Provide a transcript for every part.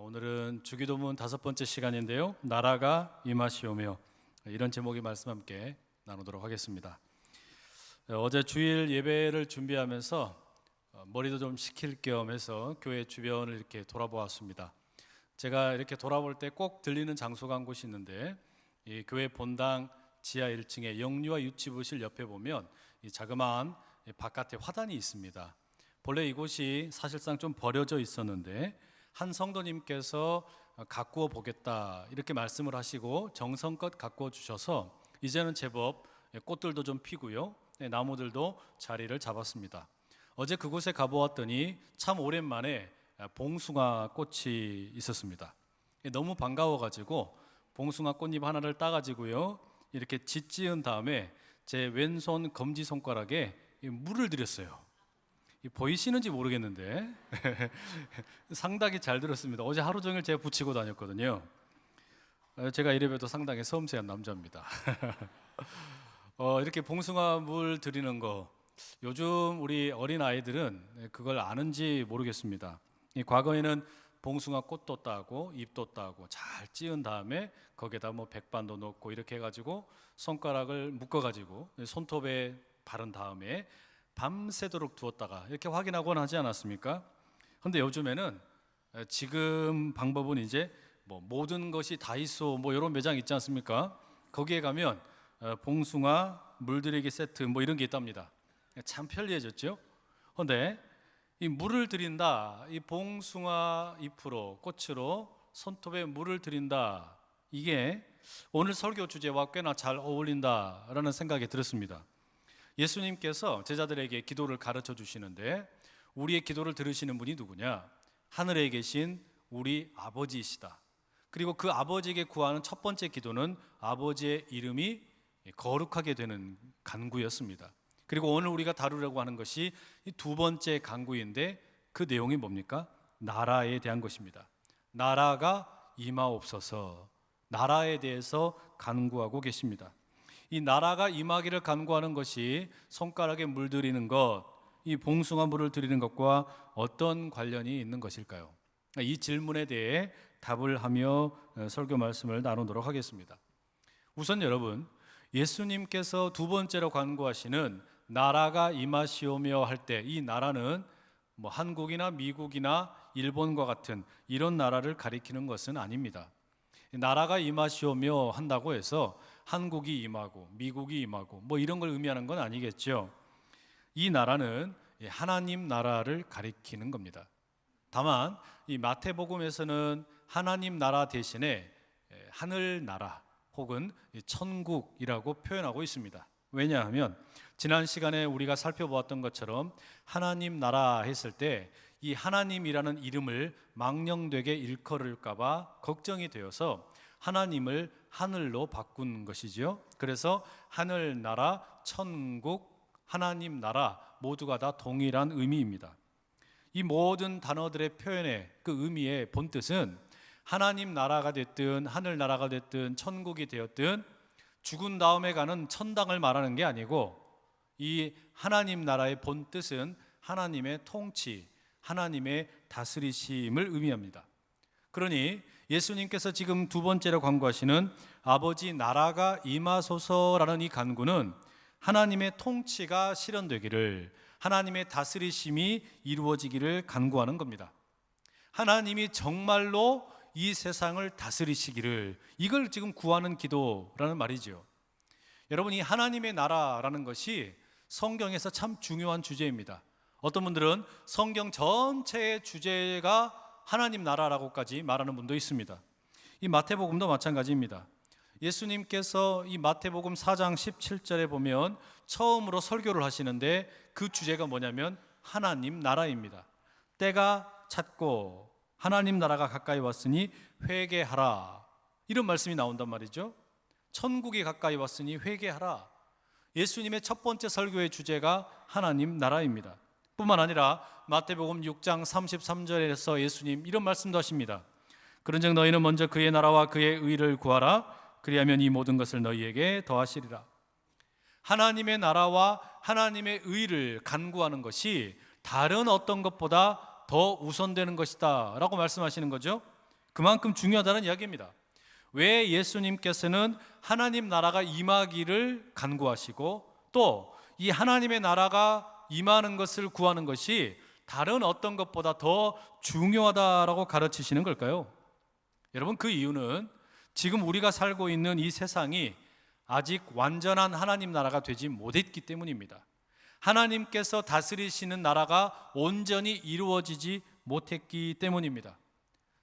오늘은 주기도문 5번째 시간인데요. 나라가 임하시오며, 이런 제목의 말씀 함께 나누도록 하겠습니다. 어제 주일 예배를 준비하면서 머리도 좀 식힐 겸 해서 교회 주변을 이렇게 돌아보았습니다. 제가 이렇게 돌아볼 때 꼭 들리는 장소가 한 곳이 있는데, 이 교회 본당 지하 1층에 영유아 유치부실 옆에 보면 이 자그마한 바깥에 화단이 있습니다. 본래 이곳이 사실상 좀 버려져 있었는데 한 성도님께서 가꾸어 보겠다 이렇게 말씀을 하시고 정성껏 가꾸어 주셔서 이제는 제법 꽃들도 좀 피고요, 나무들도 자리를 잡았습니다. 어제 그곳에 가보았더니 참 오랜만에 봉숭아 꽃이 있었습니다. 너무 반가워가지고 봉숭아 꽃잎 하나를 따가지고요, 이렇게 짓지은 다음에 제 왼손 검지손가락에 물을 들였어요. 보이시는지 모르겠는데 상당히 잘 들었습니다. 어제 하루 종일 제가 붙이고 다녔거든요. 제가 이래봬도 상당히 섬세한 남자입니다. 이렇게 봉숭아 물 드리는 거, 요즘 우리 어린 아이들은 그걸 아는지 모르겠습니다. 과거에는 봉숭아 꽃도 따고 잎도 따고 잘 찌은 다음에 거기에다 뭐 백반도 넣고 이렇게 해가지고 손가락을 묶어가지고 손톱에 바른 다음에 밤새도록 두었다가 이렇게 확인하곤 하지 않았습니까? 그런데 요즘에는 지금 방법은 이제 뭐 모든 것이 다이소 뭐 이런 매장 있지 않습니까? 거기에 가면 봉숭아 물들이기 세트 뭐 이런 게 있답니다. 참 편리해졌죠? 그런데 이 물을 들인다, 이 봉숭아 잎으로 꽃으로 손톱에 물을 들인다, 이게 오늘 설교 주제와 꽤나 잘 어울린다라는 생각이 들었습니다. 예수님께서 제자들에게 기도를 가르쳐 주시는데 우리의 기도를 들으시는 분이 누구냐? 하늘에 계신 우리 아버지이시다. 그리고 그 아버지에게 구하는 첫 번째 기도는 아버지의 이름이 거룩하게 되는 간구였습니다. 그리고 오늘 우리가 다루려고 하는 것이 이 두 번째 간구인데 그 내용이 뭡니까? 나라에 대한 것입니다. 나라가 임하옵소서. 나라에 대해서 간구하고 계십니다. 이 나라가 임하기를 간구하는 것이 손가락에 물들이는 것, 이 봉숭아 물을 드리는 것과 어떤 관련이 있는 것일까요? 이 질문에 대해 답을 하며 설교 말씀을 나누도록 하겠습니다. 우선 여러분, 예수님께서 두 번째로 간구하시는 나라가 임하시오며 할 때 이 나라는 뭐 한국이나 미국이나 일본과 같은 이런 나라를 가리키는 것은 아닙니다. 나라가 임하시오며 한다고 해서 한국이 임하고 미국이 임하고 뭐 이런 걸 의미하는 건 아니겠죠. 이 나라는 하나님 나라를 가리키는 겁니다. 다만 이 마태복음에서는 하나님 나라 대신에 하늘 나라 혹은 천국이라고 표현하고 있습니다. 왜냐하면 지난 시간에 우리가 살펴보았던 것처럼 하나님 나라 했을 때 이 하나님이라는 이름을 망령되게 일컬을까 봐 걱정이 되어서 하나님을 하늘로 바꾼 것이죠. 그래서 하늘나라, 천국, 하나님 나라 모두가 다 동일한 의미입니다. 이 모든 단어들의 표현의 그 의미의 본뜻은 하나님 나라가 됐든 하늘나라가 됐든 천국이 되었든 죽은 다음에 가는 천당을 말하는 게 아니고, 이 하나님 나라의 본뜻은 하나님의 통치, 하나님의 다스리심을 의미합니다. 그러니 예수님께서 지금 두 번째로 간구하시는 아버지 나라가 임하소서라는 이 간구는 하나님의 통치가 실현되기를, 하나님의 다스리심이 이루어지기를 간구하는 겁니다. 하나님이 정말로 이 세상을 다스리시기를, 이걸 지금 구하는 기도라는 말이죠. 여러분, 이 하나님의 나라라는 것이 성경에서 참 중요한 주제입니다. 어떤 분들은 성경 전체의 주제가 하나님 나라라고까지 말하는 분도 있습니다. 이 마태복음도 마찬가지입니다. 예수님께서 이 마태복음 4장 17절에 보면 처음으로 설교를 하시는데 그 주제가 뭐냐면 하나님 나라입니다. 때가 찼고 하나님 나라가 가까이 왔으니 회개하라, 이런 말씀이 나온단 말이죠. 천국이 가까이 왔으니 회개하라. 예수님의 첫 번째 설교의 주제가 하나님 나라입니다. 뿐만 아니라 마태복음 6장 33절에서 예수님 이런 말씀도 하십니다. 그런즉 너희는 먼저 그의 나라와 그의 의를 구하라. 그리하면 이 모든 것을 너희에게 더하시리라. 하나님의 나라와 하나님의 의를 간구하는 것이 다른 어떤 것보다 더 우선되는 것이다 라고 말씀하시는 거죠. 그만큼 중요하다는 이야기입니다. 왜 예수님께서는 하나님 나라가 임하기를 간구하시고 또 이 하나님의 나라가 임하는 것을 구하는 것이 다른 어떤 것보다 더 중요하다라고 가르치시는 걸까요? 여러분, 그 이유는 지금 우리가 살고 있는 이 세상이 아직 완전한 하나님 나라가 되지 못했기 때문입니다. 하나님께서 다스리시는 나라가 온전히 이루어지지 못했기 때문입니다.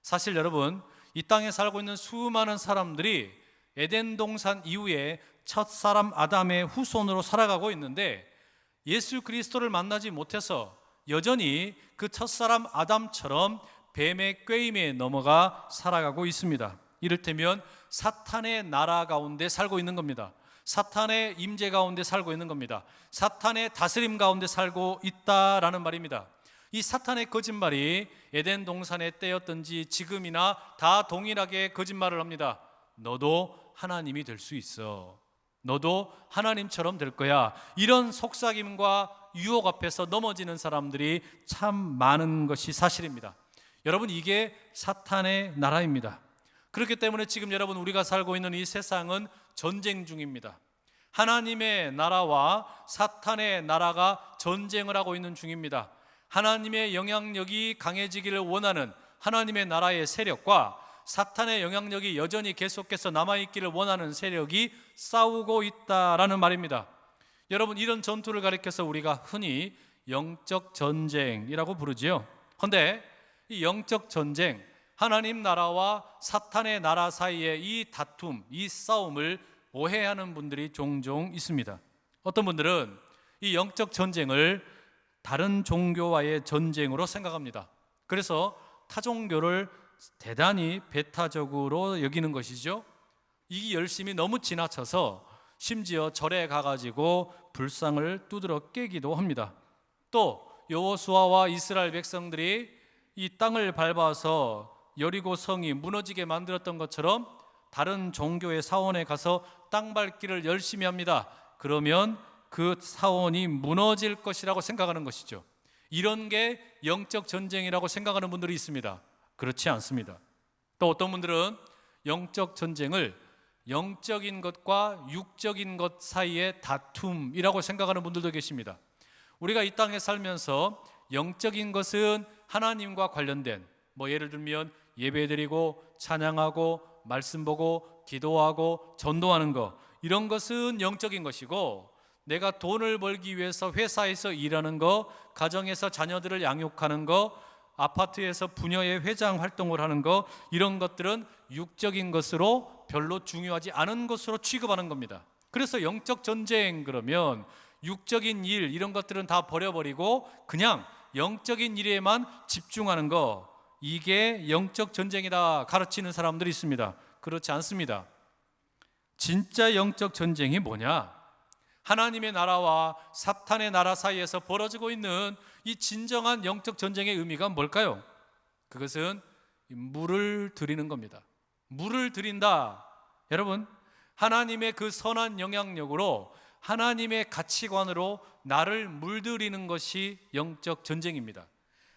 사실 여러분, 이 땅에 살고 있는 수많은 사람들이 에덴 동산 이후에 첫사람 아담의 후손으로 살아가고 있는데 예수 그리스도를 만나지 못해서 여전히 그 첫사람 아담처럼 뱀의 꾀임에 넘어가 살아가고 있습니다. 이를테면 사탄의 나라 가운데 살고 있는 겁니다. 사탄의 임재 가운데 살고 있는 겁니다. 사탄의 다스림 가운데 살고 있다라는 말입니다. 이 사탄의 거짓말이 에덴 동산의 때였든지 지금이나 다 동일하게 거짓말을 합니다. 너도 하나님이 될 수 있어. 너도 하나님처럼 될 거야. 이런 속삭임과 유혹 앞에서 넘어지는 사람들이 참 많은 것이 사실입니다. 여러분, 이게 사탄의 나라입니다. 그렇기 때문에 지금 여러분, 우리가 살고 있는 이 세상은 전쟁 중입니다. 하나님의 나라와 사탄의 나라가 전쟁을 하고 있는 중입니다. 하나님의 영향력이 강해지기를 원하는 하나님의 나라의 세력과 사탄의 영향력이 여전히 계속해서 남아있기를 원하는 세력이 싸우고 있다라는 말입니다. 여러분, 이런 전투를 가리켜서 우리가 흔히 영적 전쟁이라고 부르지요. 그런데 이 영적 전쟁, 하나님 나라와 사탄의 나라 사이의 이 다툼, 이 싸움을 오해하는 분들이 종종 있습니다. 어떤 분들은 이 영적 전쟁을 다른 종교와의 전쟁으로 생각합니다. 그래서 타종교를 대단히 배타적으로 여기는 것이죠. 이 열심이 너무 지나쳐서 심지어 절에 가가지고 불상을 두드러 깨기도 합니다. 또 여호수아와 이스라엘 백성들이 이 땅을 밟아서 여리고 성이 무너지게 만들었던 것처럼 다른 종교의 사원에 가서 땅 밟기를 열심히 합니다. 그러면 그 사원이 무너질 것이라고 생각하는 것이죠. 이런 게 영적 전쟁이라고 생각하는 분들이 있습니다. 그렇지 않습니다. 또 어떤 분들은 영적 전쟁을 영적인 것과 육적인 것 사이의 다툼이라고 생각하는 분들도 계십니다. 우리가 이 땅에 살면서 영적인 것은 하나님과 관련된, 예를 들면 예배드리고 찬양하고 말씀 보고 기도하고 전도하는 것, 이런 것은 영적인 것이고, 내가 돈을 벌기 위해서 회사에서 일하는 거, 가정에서 자녀들을 양육하는 거, 아파트에서 부녀의 회장 활동을 하는 거, 이런 것들은 육적인 것으로 별로 중요하지 않은 것으로 취급하는 겁니다. 그래서 영적 전쟁 그러면 육적인 일, 이런 것들은 다 버려버리고 그냥 영적인 일에만 집중하는 거, 이게 영적 전쟁이다 가르치는 사람들이 있습니다. 그렇지 않습니다. 진짜 영적 전쟁이 뭐냐? 하나님의 나라와 사탄의 나라 사이에서 벌어지고 있는 이 진정한 영적 전쟁의 의미가 뭘까요? 그것은 물을 드리는 겁니다. 물을 드린다. 여러분, 하나님의 그 선한 영향력으로, 하나님의 가치관으로 나를 물들이는 것이 영적 전쟁입니다.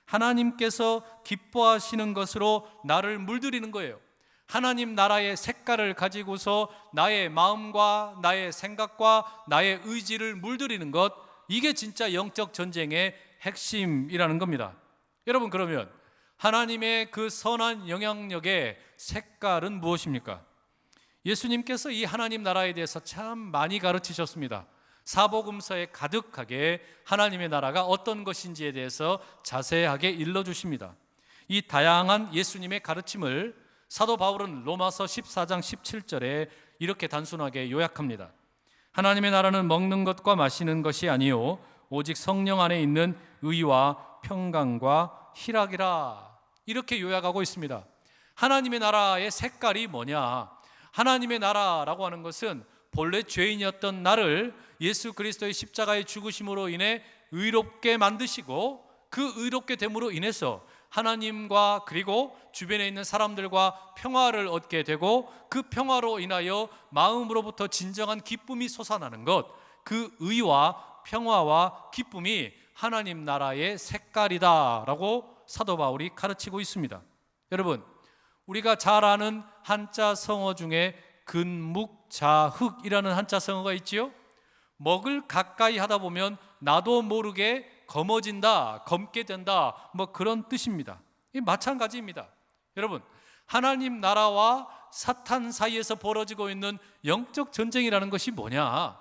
하나님께서 기뻐하시는 것으로 나를 물들이는 거예요. 하나님 나라의 색깔을 가지고서 나의 마음과 나의 생각과 나의 의지를 물들이는 것, 이게 진짜 영적 전쟁의 핵심이라는 겁니다. 여러분, 그러면 하나님의 그 선한 영향력의 색깔은 무엇입니까? 예수님께서 이 하나님 나라에 대해서 참 많이 가르치셨습니다. 사복음서에 가득하게 하나님의 나라가 어떤 것인지에 대해서 자세하게 일러주십니다. 이 다양한 예수님의 가르침을 사도 바울은 로마서 14장 17절에 이렇게 단순하게 요약합니다. 하나님의 나라는 먹는 것과 마시는 것이 아니요 오직 성령 안에 있는 의와 평강과 희락이라, 이렇게 요약하고 있습니다. 하나님의 나라의 색깔이 뭐냐? 하나님의 나라라고 하는 것은 본래 죄인이었던 나를 예수 그리스도의 십자가의 죽으심으로 인해 의롭게 만드시고, 그 의롭게 됨으로 인해서 하나님과 그리고 주변에 있는 사람들과 평화를 얻게 되고, 그 평화로 인하여 마음으로부터 진정한 기쁨이 솟아나는 것, 그 의와 평화와 기쁨이 하나님 나라의 색깔이다라고 사도 바울이 가르치고 있습니다. 여러분, 우리가 잘 아는 한자 성어 중에 근묵자흑이라는 한자 성어가 있지요. 먹을 가까이 하다 보면 나도 모르게 검어진다, 검게 된다, 뭐 그런 뜻입니다. 이 마찬가지입니다. 여러분, 하나님 나라와 사탄 사이에서 벌어지고 있는 영적 전쟁이라는 것이 뭐냐?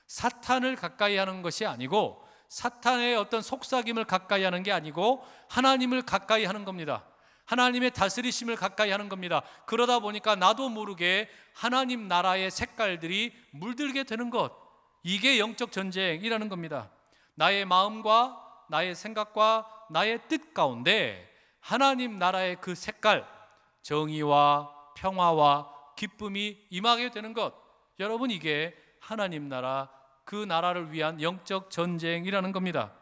사탄을 가까이 하는 것이 아니고, 사탄의 어떤 속삭임을 가까이 하는 게 아니고 하나님을 가까이 하는 겁니다. 하나님의 다스리심을 가까이 하는 겁니다. 그러다 보니까 나도 모르게 하나님 나라의 색깔들이 물들게 되는 것, 이게 영적 전쟁이라는 겁니다. 나의 마음과 나의 생각과 나의 뜻 가운데 하나님 나라의 그 색깔, 정의와 평화와 기쁨이 임하게 되는 것, 여러분, 이게 하나님 나라, 그 나라를 위한 영적 전쟁이라는 겁니다.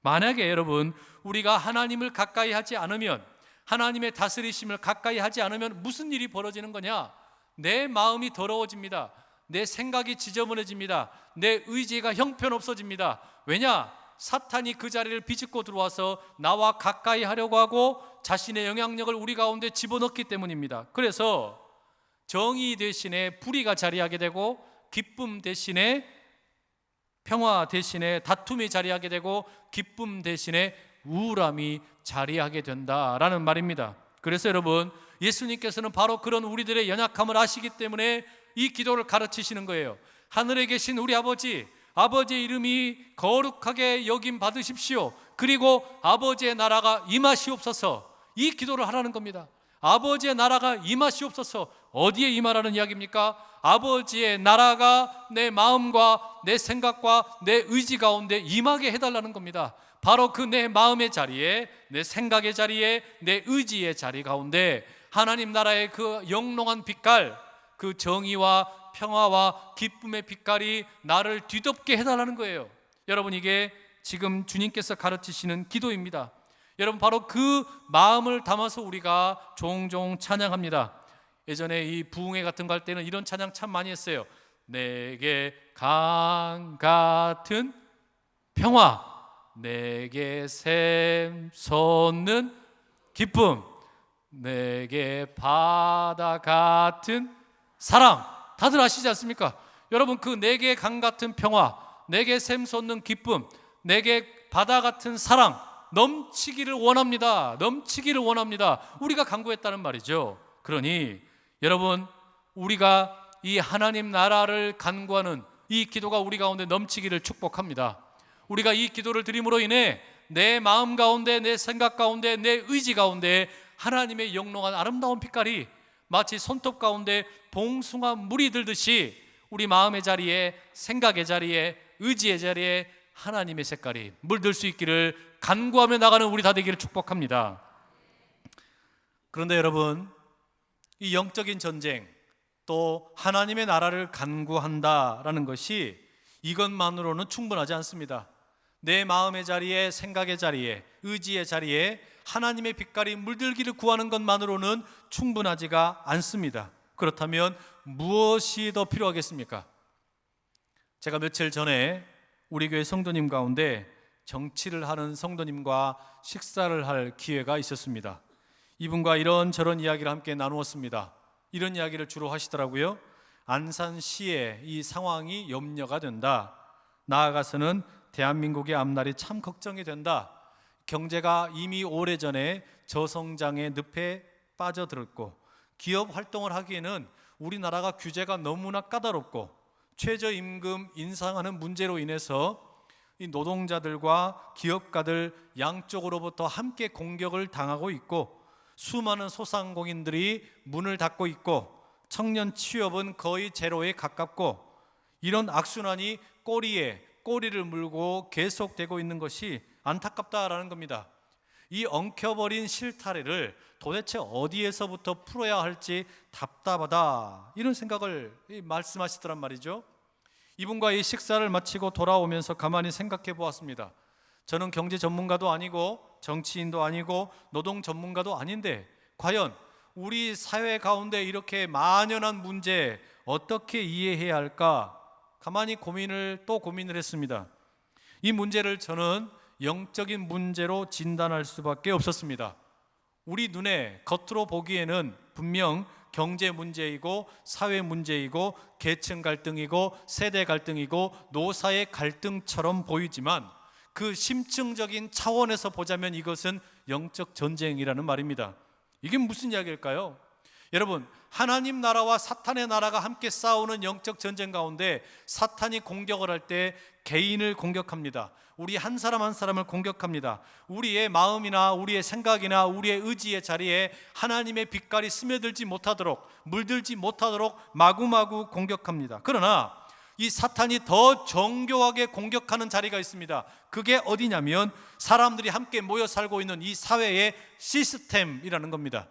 만약에 여러분, 우리가 하나님을 가까이 하지 않으면, 하나님의 다스리심을 가까이 하지 않으면 무슨 일이 벌어지는 거냐? 내 마음이 더러워집니다. 내 생각이 지저분해집니다. 내 의지가 형편없어집니다. 왜냐? 사탄이 그 자리를 비집고 들어와서 나와 가까이 하려고 하고 자신의 영향력을 우리 가운데 집어넣기 때문입니다. 그래서 정의 대신에 불의가 자리하게 되고, 기쁨 대신에 평화 대신에 다툼이 자리하게 되고, 기쁨 대신에 우울함이 자리하게 된다라는 말입니다. 그래서 여러분, 예수님께서는 바로 그런 우리들의 연약함을 아시기 때문에 이 기도를 가르치시는 거예요. 하늘에 계신 우리 아버지, 아버지의 이름이 거룩하게 여김 받으십시오. 그리고 아버지의 나라가 임하시옵소서. 이 기도를 하라는 겁니다. 아버지의 나라가 임하시옵소서. 어디에 임하라는 이야기입니까? 아버지의 나라가 내 마음과 내 생각과 내 의지 가운데 임하게 해달라는 겁니다. 바로 그 내 마음의 자리에, 내 생각의 자리에, 내 의지의 자리 가운데 하나님 나라의 그 영롱한 빛깔, 그 정의와 평화와 기쁨의 빛깔이 나를 뒤덮게 해달라는 거예요. 여러분, 이게 지금 주님께서 가르치시는 기도입니다. 여러분, 바로 그 마음을 담아서 우리가 종종 찬양합니다. 예전에 이 부흥회 같은 거 할 때는 이런 찬양 참 많이 했어요. 내게 강 같은 평화, 내게 샘 솟는 기쁨, 내게 바다 같은 사랑. 다들 아시지 않습니까? 여러분, 그 내게 강 같은 평화, 내게 샘 솟는 기쁨, 내게 바다 같은 사랑 넘치기를 원합니다. 넘치기를 원합니다. 우리가 간구했다는 말이죠. 그러니 여러분, 우리가 이 하나님 나라를 간구하는 이 기도가 우리 가운데 넘치기를 축복합니다. 우리가 이 기도를 드림으로 인해 내 마음 가운데, 내 생각 가운데, 내 의지 가운데 하나님의 영롱한 아름다운 빛깔이 마치 손톱 가운데 봉숭아 물이 들듯이 우리 마음의 자리에, 생각의 자리에, 의지의 자리에 하나님의 색깔이 물들 수 있기를 간구하며 나가는 우리 다 되기를 축복합니다. 그런데 여러분, 이 영적인 전쟁, 또 하나님의 나라를 간구한다라는 것이 이것만으로는 충분하지 않습니다. 내 마음의 자리에, 생각의 자리에, 의지의 자리에 하나님의 빛깔이 물들기를 구하는 것만으로는 충분하지가 않습니다. 그렇다면 무엇이 더 필요하겠습니까? 제가 며칠 전에 우리 교회 성도님 가운데 정치를 하는 성도님과 식사를 할 기회가 있었습니다. 이분과 이런저런 이야기를 함께 나누었습니다. 이런 이야기를 주로 하시더라고요. 안산시의 이 상황이 염려가 된다. 나아가서는 대한민국의 앞날이 참 걱정이 된다. 경제가 이미 오래전에 저성장의 늪에 빠져들었고, 기업 활동을 하기에는 우리나라가 규제가 너무나 까다롭고, 최저임금 인상하는 문제로 인해서 이 노동자들과 기업가들 양쪽으로부터 함께 공격을 당하고 있고, 수많은 소상공인들이 문을 닫고 있고, 청년 취업은 거의 제로에 가깝고, 이런 악순환이 꼬리에 꼬리를 물고 계속되고 있는 것이 안타깝다라는 겁니다. 이 엉켜버린 실타래를 도대체 어디에서부터 풀어야 할지 답답하다, 이런 생각을 말씀하시더란 말이죠. 이분과 이 식사를 마치고 돌아오면서 가만히 생각해 보았습니다. 저는 경제 전문가도 아니고 정치인도 아니고 노동 전문가도 아닌데, 과연 우리 사회 가운데 이렇게 만연한 문제 어떻게 이해해야 할까? 가만히 고민을 했습니다. 이 문제를 저는 영적인 문제로 진단할 수밖에 없었습니다. 우리 눈에 겉으로 보기에는 분명 경제 문제이고 사회 문제이고 계층 갈등이고 세대 갈등이고 노사의 갈등처럼 보이지만 그 심층적인 차원에서 보자면 이것은 영적 전쟁이라는 말입니다. 이게 무슨 이야기일까요? 여러분, 하나님 나라와 사탄의 나라가 함께 싸우는 영적 전쟁 가운데 사탄이 공격을 할 때 개인을 공격합니다. 우리 한 사람 한 사람을 공격합니다. 우리의 마음이나 우리의 생각이나 우리의 의지의 자리에 하나님의 빛깔이 스며들지 못하도록, 물들지 못하도록 마구마구 공격합니다. 그러나 이 사탄이 더 정교하게 공격하는 자리가 있습니다. 그게 어디냐면 사람들이 함께 모여 살고 있는 이 사회의 시스템이라는 겁니다.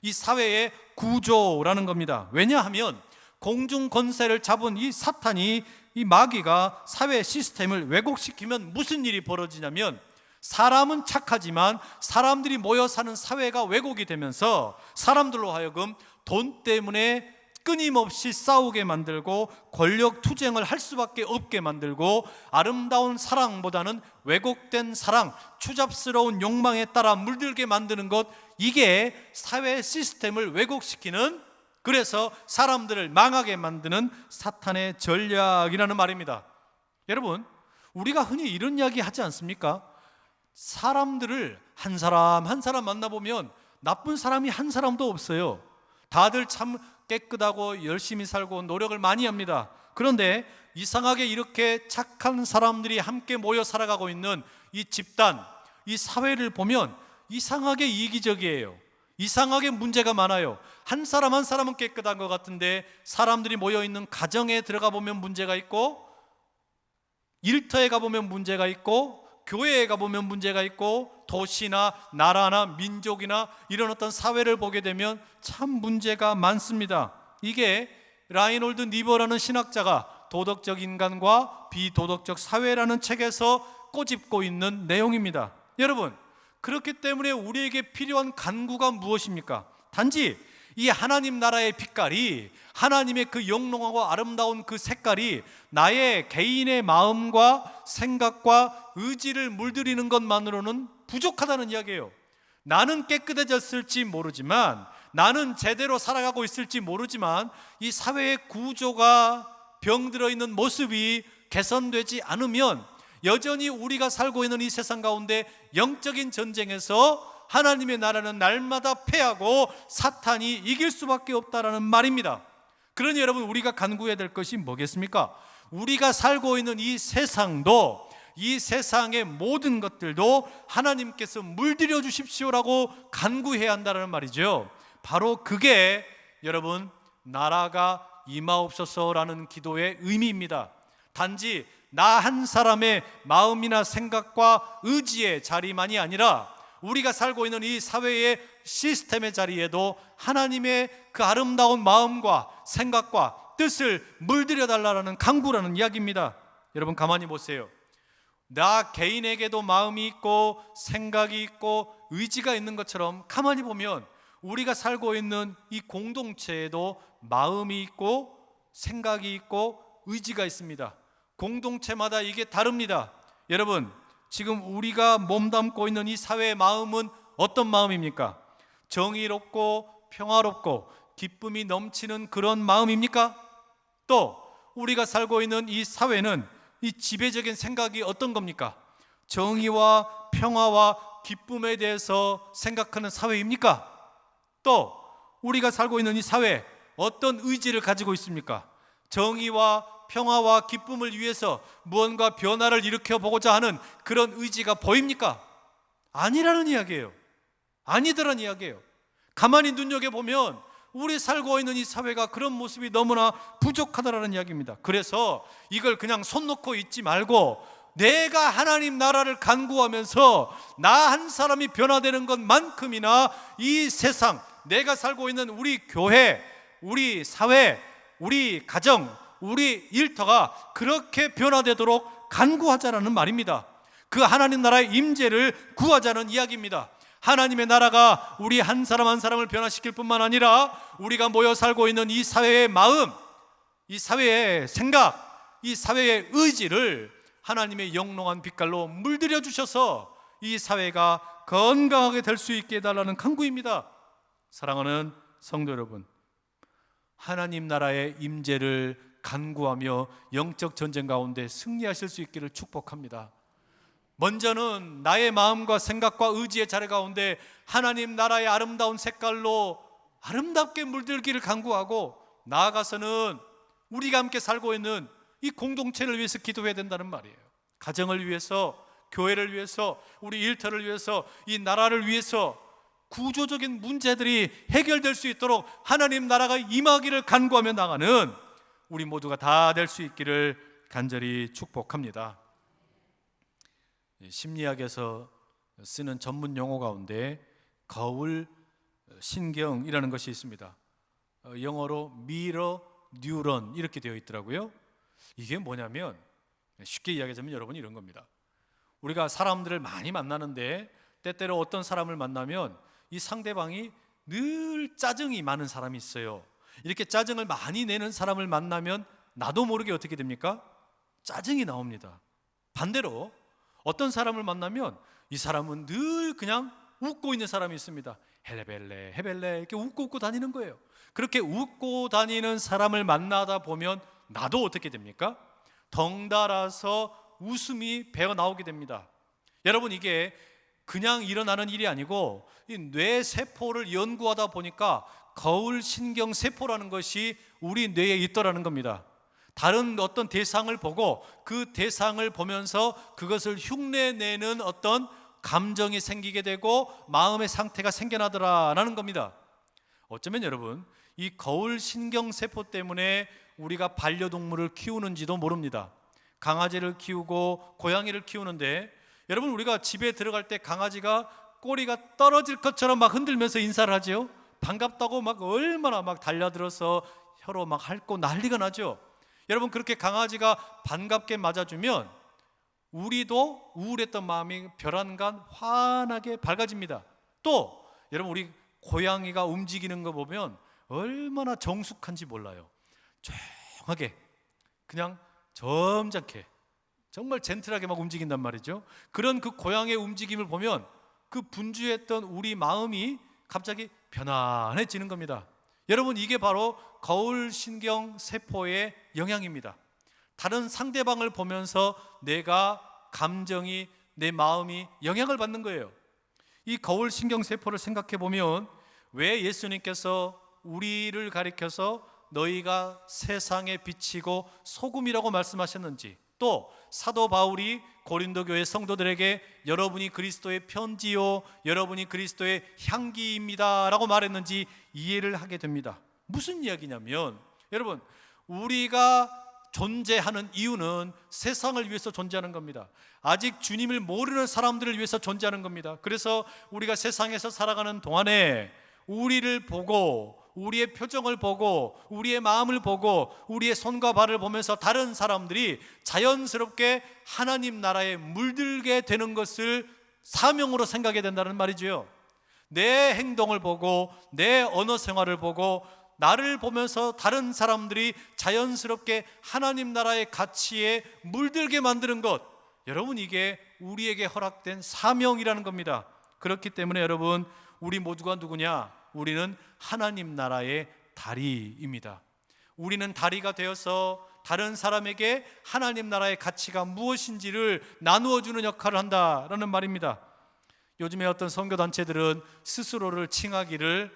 이 사회의 구조라는 겁니다. 왜냐하면 공중 권세를 잡은 이 사탄이, 이 마귀가 사회 시스템을 왜곡시키면 무슨 일이 벌어지냐면 사람은 착하지만 사람들이 모여 사는 사회가 왜곡이 되면서 사람들로 하여금 돈 때문에 끊임없이 싸우게 만들고 권력 투쟁을 할 수밖에 없게 만들고 아름다운 사랑보다는 왜곡된 사랑, 추잡스러운 욕망에 따라 물들게 만드는 것, 이게 사회 시스템을 왜곡시키는, 그래서 사람들을 망하게 만드는 사탄의 전략이라는 말입니다. 여러분, 우리가 흔히 이런 이야기 하지 않습니까? 사람들을 한 사람 한 사람 만나보면 나쁜 사람이 한 사람도 없어요. 다들 참 깨끗하고 열심히 살고 노력을 많이 합니다. 그런데 이상하게 이렇게 착한 사람들이 함께 모여 살아가고 있는 이 집단, 이 사회를 보면 이상하게 이기적이에요. 이상하게 문제가 많아요. 한 사람 한 사람은 깨끗한 것 같은데 사람들이 모여있는 가정에 들어가 보면 문제가 있고, 일터에 가보면 문제가 있고, 교회에 가보면 문제가 있고, 도시나 나라나 민족이나 이런 어떤 사회를 보게 되면 참 문제가 많습니다. 이게 라인홀드 니버라는 신학자가 도덕적 인간과 비도덕적 사회라는 책에서 꼬집고 있는 내용입니다. 여러분, 그렇기 때문에 우리에게 필요한 간구가 무엇입니까? 단지 이 하나님 나라의 빛깔이, 하나님의 그 영롱하고 아름다운 그 색깔이 나의 개인의 마음과 생각과 의지를 물들이는 것만으로는 부족하다는 이야기예요. 나는 깨끗해졌을지 모르지만, 나는 제대로 살아가고 있을지 모르지만 이 사회의 구조가 병들어 있는 모습이 개선되지 않으면 여전히 우리가 살고 있는 이 세상 가운데 영적인 전쟁에서 하나님의 나라는 날마다 패하고 사탄이 이길 수밖에 없다라는 말입니다. 그러니 여러분, 우리가 간구해야 될 것이 뭐겠습니까? 우리가 살고 있는 이 세상도, 이 세상의 모든 것들도 하나님께서 물들여 주십시오라고 간구해야 한다는 말이죠. 바로 그게 여러분, 나라가 임하옵소서라는 기도의 의미입니다. 단지 나 한 사람의 마음이나 생각과 의지의 자리만이 아니라 우리가 살고 있는 이 사회의 시스템의 자리에도 하나님의 그 아름다운 마음과 생각과 뜻을 물들여 달라는 간구라는 이야기입니다. 여러분, 가만히 보세요. 나 개인에게도 마음이 있고 생각이 있고 의지가 있는 것처럼 가만히 보면 우리가 살고 있는 이 공동체에도 마음이 있고 생각이 있고 의지가 있습니다. 공동체마다 이게 다릅니다. 여러분, 지금 우리가 몸담고 있는 이 사회의 마음은 어떤 마음입니까? 정의롭고 평화롭고 기쁨이 넘치는 그런 마음입니까? 또 우리가 살고 있는 이 사회는 이 지배적인 생각이 어떤 겁니까? 정의와 평화와 기쁨에 대해서 생각하는 사회입니까? 또 우리가 살고 있는 이 사회, 어떤 의지를 가지고 있습니까? 정의와 평화와 기쁨을 위해서 무언가 변화를 일으켜 보고자 하는 그런 의지가 보입니까? 아니라는 이야기예요. 아니더란 이야기예요. 가만히 눈여겨보면 우리 살고 있는 이 사회가 그런 모습이 너무나 부족하다라는 이야기입니다. 그래서 이걸 그냥 손 놓고 있지 말고 내가 하나님 나라를 간구하면서 나 한 사람이 변화되는 것만큼이나 이 세상, 내가 살고 있는 우리 교회, 우리 사회, 우리 가정, 우리 일터가 그렇게 변화되도록 간구하자라는 말입니다. 그 하나님 나라의 임재를 구하자는 이야기입니다. 하나님의 나라가 우리 한 사람 한 사람을 변화시킬 뿐만 아니라 우리가 모여 살고 있는 이 사회의 마음, 이 사회의 생각, 이 사회의 의지를 하나님의 영롱한 빛깔로 물들여 주셔서 이 사회가 건강하게 될 수 있게 해달라는 간구입니다. 사랑하는 성도 여러분, 하나님 나라의 임재를 간구하며 영적 전쟁 가운데 승리하실 수 있기를 축복합니다. 먼저는 나의 마음과 생각과 의지의 자리 가운데 하나님 나라의 아름다운 색깔로 아름답게 물들기를 간구하고, 나아가서는 우리가 함께 살고 있는 이 공동체를 위해서 기도해야 된다는 말이에요. 가정을 위해서, 교회를 위해서, 우리 일터를 위해서, 이 나라를 위해서 구조적인 문제들이 해결될 수 있도록 하나님 나라가 임하기를 간구하며 나가는 우리 모두가 다 될 수 있기를 간절히 축복합니다. 심리학에서 쓰는 전문 용어 가운데 거울 신경이라는 것이 있습니다. 영어로 미러 뉴런 이렇게 되어 있더라고요. 이게 뭐냐면, 쉽게 이야기하자면 여러분 이런 겁니다. 우리가 사람들을 많이 만나는데 때때로 어떤 사람을 만나면 이 상대방이 늘 짜증이 많은 사람이 있어요. 이렇게 짜증을 많이 내는 사람을 만나면 나도 모르게 어떻게 됩니까? 짜증이 나옵니다. 반대로 어떤 사람을 만나면 이 사람은 늘 그냥 웃고 있는 사람이 있습니다. 헬레벨레 헤벨레 이렇게 웃고 다니는 거예요. 그렇게 웃고 다니는 사람을 만나다 보면 나도 어떻게 됩니까? 덩달아서 웃음이 배어 나오게 됩니다. 여러분, 이게 그냥 일어나는 일이 아니고 이 뇌세포를 연구하다 보니까 거울 신경 세포라는 것이 우리 뇌에 있더라는 겁니다. 다른 어떤 대상을 보고 그 대상을 보면서 그것을 흉내내는 어떤 감정이 생기게 되고 마음의 상태가 생겨나더라라는 겁니다. 어쩌면 여러분, 이 거울 신경 세포 때문에 우리가 반려동물을 키우는지도 모릅니다. 강아지를 키우고 고양이를 키우는데, 여러분, 우리가 집에 들어갈 때 강아지가 꼬리가 떨어질 것처럼 막 흔들면서 인사를 하죠. 반갑다고 막 얼마나 막 달려들어서 혀로 막 핥고 난리가 나죠. 여러분, 그렇게 강아지가 반갑게 맞아주면 우리도 우울했던 마음이 별안간 환하게 밝아집니다. 또 여러분, 우리 고양이가 움직이는 거 보면 얼마나 정숙한지 몰라요. 조용하게 그냥 점잖게 정말 젠틀하게 막 움직인단 말이죠. 그런 그 고양이의 움직임을 보면 그 분주했던 우리 마음이 갑자기 편안해지는 겁니다. 여러분, 이게 바로 거울 신경 세포의 영향입니다. 다른 상대방을 보면서 내가 감정이, 내 마음이 영향을 받는 거예요. 이 거울 신경 세포를 생각해 보면 왜 예수님께서 우리를 가리켜서 너희가 세상에 비치고 소금이라고 말씀하셨는지, 또 사도 바울이 고린도 교회 성도들에게 여러분이 그리스도의 편지요, 여러분이 그리스도의 향기입니다 라고 말했는지 이해를 하게 됩니다. 무슨 이야기냐면, 여러분, 우리가 존재하는 이유는 세상을 위해서 존재하는 겁니다. 아직 주님을 모르는 사람들을 위해서 존재하는 겁니다. 그래서 우리가 세상에서 살아가는 동안에 우리를 보고, 우리의 표정을 보고, 우리의 마음을 보고, 우리의 손과 발을 보면서 다른 사람들이 자연스럽게 하나님 나라에 물들게 되는 것을 사명으로 생각해야 된다는 말이죠. 내 행동을 보고, 내 언어 생활을 보고, 나를 보면서 다른 사람들이 자연스럽게 하나님 나라의 가치에 물들게 만드는 것, 여러분, 이게 우리에게 허락된 사명이라는 겁니다. 그렇기 때문에 여러분, 우리 모두가 누구냐? 우리는 하나님 나라의 다리입니다. 우리는 다리가 되어서 다른 사람에게 하나님 나라의 가치가 무엇인지를 나누어주는 역할을 한다라는 말입니다. 요즘에 어떤 선교단체들은 스스로를 칭하기를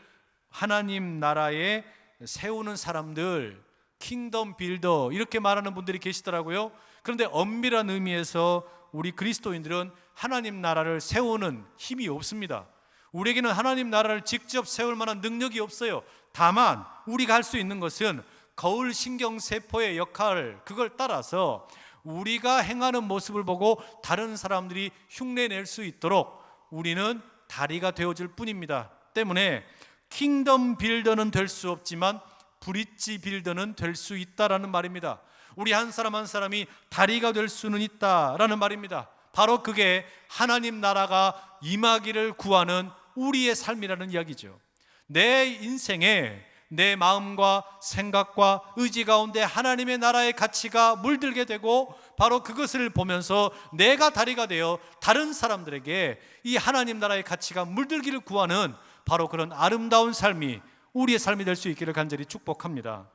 하나님 나라에 세우는 사람들, 킹덤 빌더 이렇게 말하는 분들이 계시더라고요. 그런데 엄밀한 의미에서 우리 그리스도인들은 하나님 나라를 세우는 힘이 없습니다. 우리에게는 하나님 나라를 직접 세울 만한 능력이 없어요. 다만 우리가 할 수 있는 것은 거울 신경세포의 역할, 그걸 따라서 우리가 행하는 모습을 보고 다른 사람들이 흉내낼 수 있도록 우리는 다리가 되어줄 뿐입니다. 때문에 킹덤 빌더는 될 수 없지만 브릿지 빌더는 될 수 있다라는 말입니다. 우리 한 사람 한 사람이 다리가 될 수는 있다라는 말입니다. 바로 그게 하나님 나라가 임하기를 구하는 우리의 삶이라는 이야기죠. 내 인생에 내 마음과 생각과 의지 가운데 하나님의 나라의 가치가 물들게 되고, 바로 그것을 보면서 내가 다리가 되어 다른 사람들에게 이 하나님 나라의 가치가 물들기를 구하는 바로 그런 아름다운 삶이 우리의 삶이 될 수 있기를 간절히 축복합니다.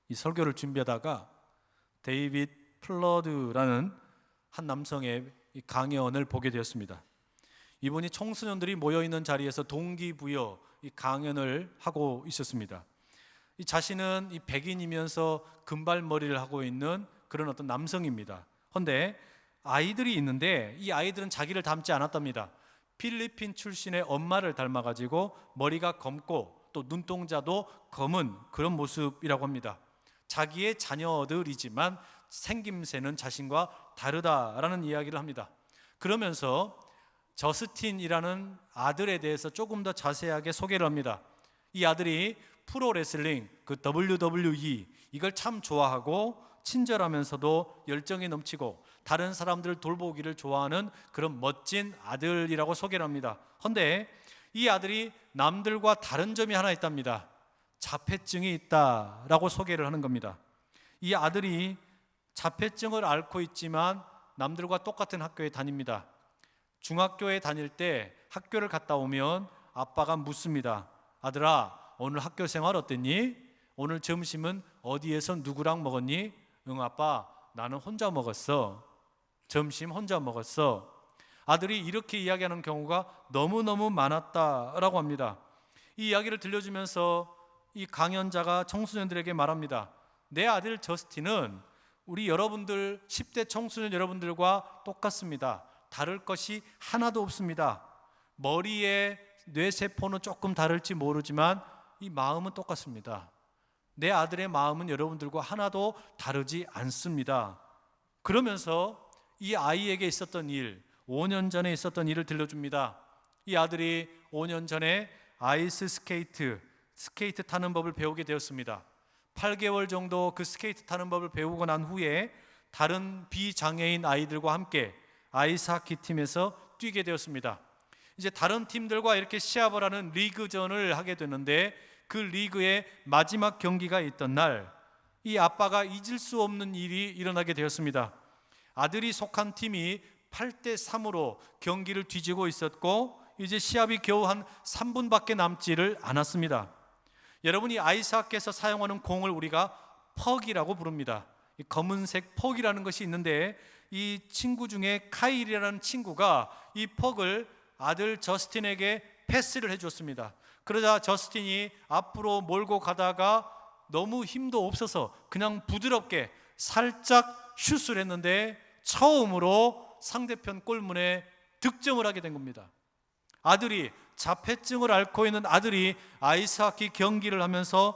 이 설교를 준비하다가 데이빗 플러드라는 한 남성의 강연을 보게 되었습니다. 이분이 청소년들이 모여있는 자리에서 동기부여 이 강연을 하고 있었습니다. 이 자신은 이 백인이면서 금발머리를 하고 있는 그런 어떤 남성입니다. 그런데 아이들이 있는데 이 아이들은 자기를 닮지 않았답니다. 필리핀 출신의 엄마를 닮아가지고 머리가 검고 또 눈동자도 검은 그런 모습이라고 합니다. 자기의 자녀들이지만 생김새는 자신과 다르다라는 이야기를 합니다. 그러면서 저스틴이라는 아들에 대해서 조금 더 자세하게 소개를 합니다. 이 아들이 프로레슬링, 그 WWE, 이걸 참 좋아하고 친절하면서도 열정이 넘치고 다른 사람들을 돌보기를 좋아하는 그런 멋진 아들이라고 소개를 합니다. 그런데 이 아들이 남들과 다른 점이 하나 있답니다. 자폐증이 있다라고 소개를 하는 겁니다. 이 아들이 자폐증을 앓고 있지만 남들과 똑같은 학교에 다닙니다. 중학교에 다닐 때 학교를 갔다 오면 아빠가 묻습니다. 아들아, 오늘 학교 생활 어땠니? 오늘 점심은 어디에서 누구랑 먹었니? 응 아빠, 나는 혼자 먹었어. 점심 혼자 먹었어. 아들이 이렇게 이야기하는 경우가 너무너무 많았다라고 합니다. 이 이야기를 들려주면서 이 강연자가 청소년들에게 말합니다. 내 아들 저스틴은 우리 여러분들 10대 청소년 여러분들과 똑같습니다. 다를 것이 하나도 없습니다. 머리의 뇌세포는 조금 다를지 모르지만 이 마음은 똑같습니다. 내 아들의 마음은 여러분들과 하나도 다르지 않습니다. 그러면서 이 아이에게 있었던 일, 5년 전에 있었던 일을 들려줍니다. 이 아들이 5년 전에 아이스 스케이트 타는 법을 배우게 되었습니다. 8개월 정도 그 스케이트 타는 법을 배우고 난 후에 다른 비장애인 아이들과 함께 아이스하키 팀에서 뛰게 되었습니다. 이제 다른 팀들과 이렇게 시합을 하는 리그전을 하게 되는데, 그 리그의 마지막 경기가 있던 날, 이 아빠가 잊을 수 없는 일이 일어나게 되었습니다. 아들이 속한 팀이 8대3으로 경기를 뒤지고 있었고, 이제 시합이 겨우 한 3분밖에 남지를 않았습니다. 여러분이 아이스하키에서 사용하는 공을 우리가 퍽이라고 부릅니다. 이 검은색 퍽이라는 것이 있는데, 이 친구 중에 카일이라는 친구가 이 퍽을 아들 저스틴에게 패스를 해줬습니다. 그러자 저스틴이 앞으로 몰고 가다가 너무 힘도 없어서 그냥 부드럽게 살짝 슛을 했는데 처음으로 상대편 골문에 득점을 하게 된 겁니다. 아들이, 자폐증을 앓고 있는 아들이 아이스하키 경기를 하면서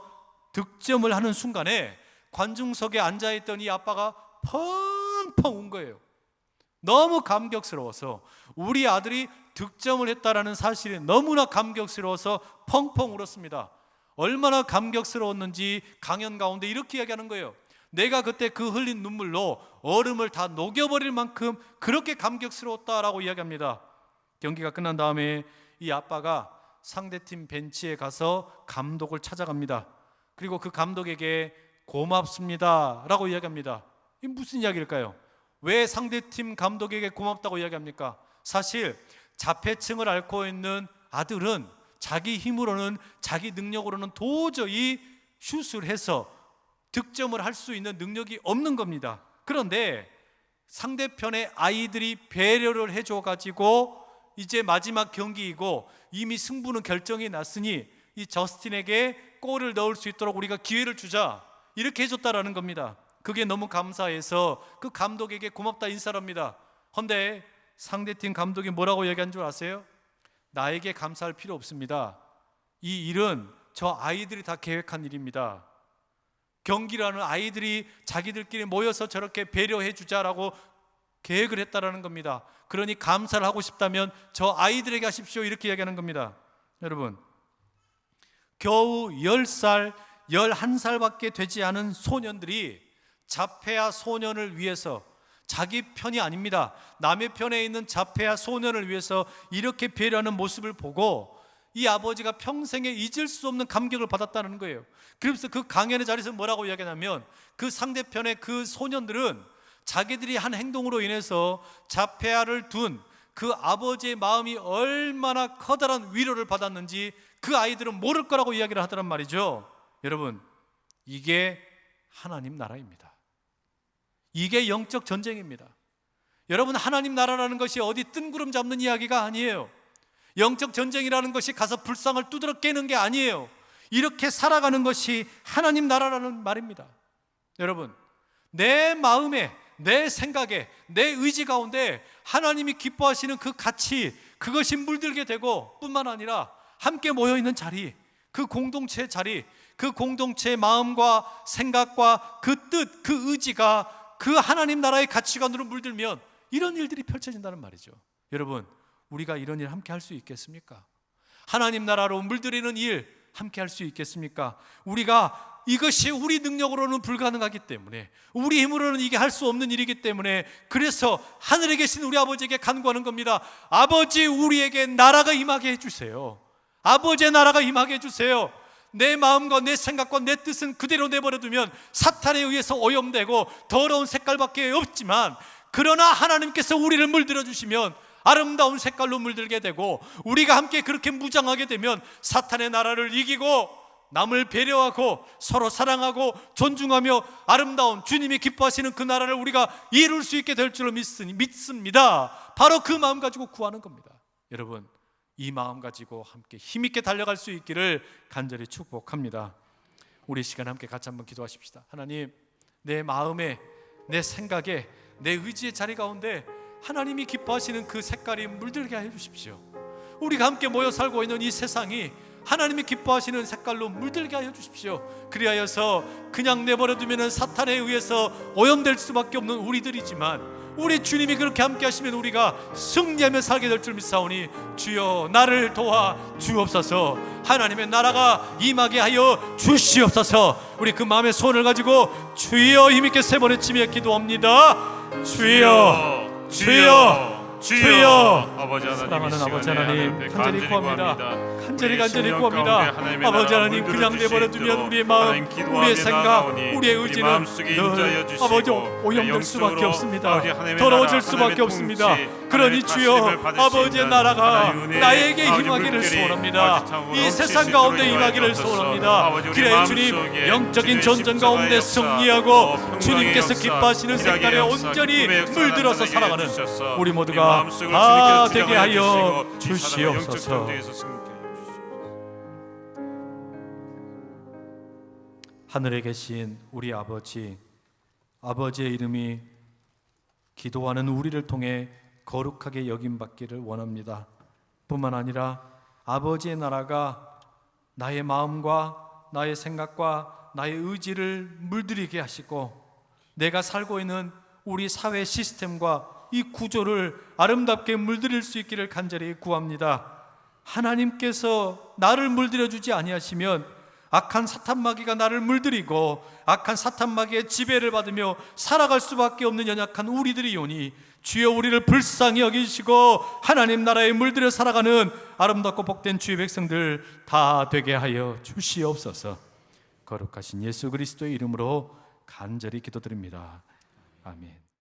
득점을 하는 순간에 관중석에 앉아있던 이 아빠가 펑펑 운 거예요. 너무 감격스러워서, 우리 아들이 득점을 했다라는 사실이 너무나 감격스러워서 펑펑 울었습니다. 얼마나 감격스러웠는지 강연 가운데 이렇게 이야기하는 거예요. 내가 그때 그 흘린 눈물로 얼음을 다 녹여버릴 만큼 그렇게 감격스러웠다라고 이야기합니다. 경기가 끝난 다음에 이 아빠가 상대팀 벤치에 가서 감독을 찾아갑니다. 그리고 그 감독에게 고맙습니다 라고 이야기합니다. 이게 무슨 이야기일까요? 왜 상대팀 감독에게 고맙다고 이야기합니까? 사실 자폐증을 앓고 있는 아들은 자기 힘으로는, 자기 능력으로는 도저히 슛을 해서 득점을 할 수 있는 능력이 없는 겁니다. 그런데 상대편의 아이들이 배려를 해줘가지고 이제 마지막 경기이고 이미 승부는 결정이 났으니 이 저스틴에게 골을 넣을 수 있도록 우리가 기회를 주자, 이렇게 해줬다라는 겁니다. 그게 너무 감사해서 그 감독에게 고맙다 인사를 합니다. 그런데 상대팀 감독이 뭐라고 얘기한 줄 아세요? 나에게 감사할 필요 없습니다. 이 일은 저 아이들이 다 계획한 일입니다. 경기라는 아이들이 자기들끼리 모여서 저렇게 배려해 주자라고 계획을 했다라는 겁니다. 그러니 감사를 하고 싶다면 저 아이들에게 하십시오, 이렇게 얘기하는 겁니다. 여러분, 겨우 10살, 11살밖에 되지 않은 소년들이 자폐아 소년을 위해서, 자기 편이 아닙니다, 남의 편에 있는 자폐아 소년을 위해서 이렇게 배려하는 모습을 보고 이 아버지가 평생에 잊을 수 없는 감격을 받았다는 거예요. 그래서 그 강연의 자리에서 뭐라고 이야기하냐면, 그 상대편의 그 소년들은 자기들이 한 행동으로 인해서 자폐아를 둔 그 아버지의 마음이 얼마나 커다란 위로를 받았는지 그 아이들은 모를 거라고 이야기를 하더란 말이죠. 여러분, 이게 하나님 나라입니다. 이게 영적 전쟁입니다. 여러분, 하나님 나라라는 것이 어디 뜬구름 잡는 이야기가 아니에요. 영적 전쟁이라는 것이 가서 불상을 두드러 깨는 게 아니에요. 이렇게 살아가는 것이 하나님 나라라는 말입니다. 여러분, 내 마음에, 내 생각에, 내 의지 가운데 하나님이 기뻐하시는 그 가치, 그것이 물들게 되고, 뿐만 아니라 함께 모여있는 자리, 그 공동체의 자리, 그 공동체의 마음과 생각과 그 뜻, 그 의지가 그 하나님 나라의 가치관으로 물들면 이런 일들이 펼쳐진다는 말이죠. 여러분, 우리가 이런 일 함께 할 수 있겠습니까? 하나님 나라로 물들이는 일 함께 할 수 있겠습니까? 우리가 이것이 우리 능력으로는 불가능하기 때문에, 우리 힘으로는 이게 할 수 없는 일이기 때문에, 그래서 하늘에 계신 우리 아버지에게 간구하는 겁니다. 아버지, 우리에게 나라가 임하게 해주세요. 아버지의 나라가 임하게 해주세요. 내 마음과 내 생각과 내 뜻은 그대로 내버려두면 사탄에 의해서 오염되고 더러운 색깔밖에 없지만, 그러나 하나님께서 우리를 물들여 주시면 아름다운 색깔로 물들게 되고, 우리가 함께 그렇게 무장하게 되면 사탄의 나라를 이기고 남을 배려하고 서로 사랑하고 존중하며 아름다운 주님이 기뻐하시는 그 나라를 우리가 이룰 수 있게 될 줄로 믿습니다. 바로 그 마음 가지고 구하는 겁니다. 여러분, 이 마음 가지고 함께 힘있게 달려갈 수 있기를 간절히 축복합니다. 우리 시간 함께 같이 한번 기도하십시다. 하나님, 내 마음에, 내 생각에, 내 의지의 자리 가운데 하나님이 기뻐하시는 그 색깔이 물들게 해 주십시오. 우리가 함께 모여 살고 있는 이 세상이 하나님이 기뻐하시는 색깔로 물들게 하여 주십시오. 그리하여서 그냥 내버려두면 사탄에 의해서 오염될 수밖에 없는 우리들이지만, 우리 주님이 그렇게 함께 하시면 우리가 승리하며 살게 될 줄 믿사오니, 주여 나를 도와 주옵소서. 하나님의 나라가 임하게 하여 주시옵소서. 우리 그 마음의 소원을 가지고 주여 힘있게 세 번의 치며 기도합니다. 주여, 주여, 주여. 아버지 하나님, 사랑하는 아버지 하나님, 간절히 구합니다. 간절히 구합니다. 아버지 하나님, 그냥 내버려두면 우리의 마음, 우리의 생각, 우리의 의지는 늘 아버지 오염될 수밖에 없습니다. 더러워질 수밖에 없습니다. 그러니 주여, 아버지의 나라가 나에게 임하기를 소원합니다. 이 세상 가운데 임하기를 소원합니다. 그래 주님, 영적인 전쟁 가운데 승리하고 주님께서 기뻐하시는 색깔에 온전히 물들어서 살아가는 우리 모두가 다 되게 하여 주시옵소서. 하늘에 계신 우리 아버지, 아버지의 이름이 기도하는 우리를 통해 거룩하게 여김받기를 원합니다. 뿐만 아니라 아버지의 나라가 나의 마음과 나의 생각과 나의 의지를 물들이게 하시고, 내가 살고 있는 우리 사회 시스템과 이 구조를 아름답게 물들일 수 있기를 간절히 구합니다. 하나님께서 나를 물들여 주지 아니하시면 악한 사탄마귀가 나를 물들이고 악한 사탄마귀의 지배를 받으며 살아갈 수밖에 없는 연약한 우리들이오니, 주여 우리를 불쌍히 여기시고 하나님 나라에 물들여 살아가는 아름답고 복된 주의 백성들 다 되게 하여 주시옵소서. 거룩하신 예수 그리스도의 이름으로 간절히 기도드립니다. 아멘.